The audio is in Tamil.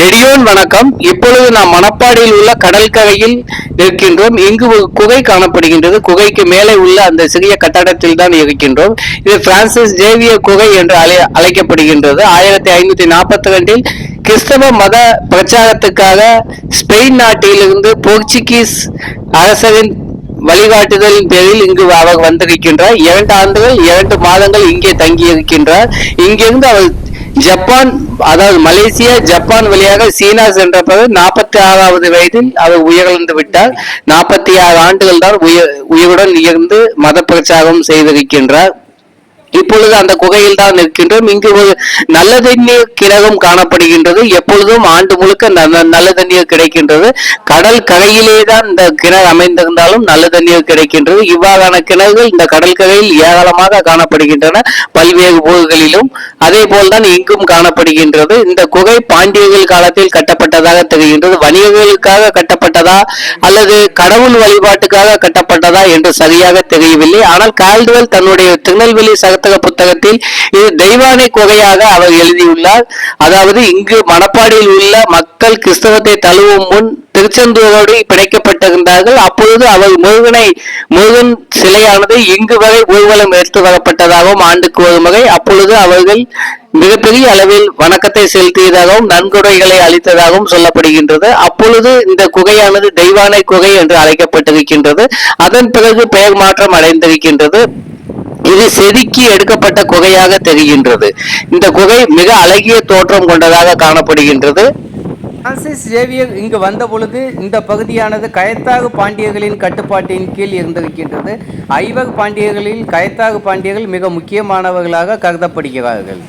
நெடியோன் வணக்கம். இப்பொழுது நாம் மணப்பாடியில் உள்ள கடற்கரையில் இருக்கின்றோம். இங்கு ஒரு குகை காணப்படுகின்றது. குகைக்கு மேலே உள்ள அந்த சிறிய கட்டடத்தில் தான் இருக்கின்றோம். இது பிரான்சிஸ் ஜேவியர் குகை என்று அழைக்கப்படுகின்றது. 1542 கிறிஸ்தவ மத பிரச்சாரத்துக்காக ஸ்பெயின் நாட்டிலிருந்து போர்ச்சுகீஸ் அரசரின் வழிகாட்டுதலின் பேரில் இங்கு அவர் வந்திருக்கின்றார். 2 ஆண்டுகள் 2 மாதங்கள் இங்கே தங்கி இருக்கின்றார். இங்கிருந்து அவர் ஜப்பான், அதாவது மலேசியா, ஜப்பான் வழியாக சீனா சென்ற பிறகு 46வது வயதில் அவர் உயிரிழந்து விட்டார். 46 ஆண்டுகள் தான் உயிருடன் இருந்து மத பிரச்சாரம் செய்திருக்கின்றார். இப்பொழுது அந்த குகையில் தான் இருக்கின்றோம். இங்கு ஒரு நல்ல தண்ணீர் கிணறும் காணப்படுகின்றது. எப்பொழுதும் ஆண்டு முழுக்க நல்ல தண்ணீர் கிடைக்கின்றது. கடல் கரையிலே தான் இந்த கிணறு அமைந்திருந்தாலும் நல்ல தண்ணீர் கிடைக்கின்றது. இவ்வாறான கிணறுகள் இந்த கடல் கரையில் ஏராளமாக காணப்படுகின்றன, பல்வேறு ஊர்களிலும். அதே போல்தான் இங்கும் காணப்படுகின்றது. இந்த குகை பாண்டியர்கள் காலத்தில் கட்டப்பட்டதாக தெரிகின்றது. வணிகர்களுக்காக கட்டப்பட்டதா அல்லது கடவுள் வழிபாட்டுக்காக கட்டப்பட்டதா என்று சரியாக தெரியவில்லை. ஆனால் கால்டுவெல் தன்னுடைய திருநெல்வேலி புத்தகத்தில் இது தெய்வானை குகையாக அவர் எழுதியுள்ளார். அதாவது இங்கு மணப்பாடியில் உள்ள மக்கள் கிறிஸ்தவத்தை தழுவும் முன் திருச்செந்தூரோடு பிணைக்கப்பட்டிருந்தார்கள். அப்பொழுது அவர் முருகன் சிலையானது இங்கு வரை ஊர்வலம் எடுத்து வரப்பட்டதாகவும் ஆண்டுக்கு ஒரு முறை அப்பொழுது அவர்கள் மிகப்பெரிய அளவில் வணக்கத்தை செலுத்தியதாகவும் நன்கொடைகளை அளித்ததாகவும் சொல்லப்படுகின்றது. அப்பொழுது இந்த குகையானது தெய்வானை குகை என்று அழைக்கப்பட்டிருக்கின்றது. அதன் பிறகு பெயர் மாற்றம் அடைந்திருக்கின்றது. இது செதுக்கி எடுக்கப்பட்ட குகையாக தெரிகின்றது. இந்த குகை மிக அழகிய தோற்றம் கொண்டதாக காணப்படுகின்றது. பிரான்சிஸ் ஜேவியர் இங்கு வந்த பொழுது இந்த பகுதியானது கயத்தாகு பாண்டியர்களின் கட்டுப்பாட்டின் கீழ் இருந்திருக்கின்றது. ஐவர் பாண்டியர்களில் கயத்தாகு பாண்டியர்கள் மிக முக்கியமானவர்களாக கருதப்படுகிறார்கள்.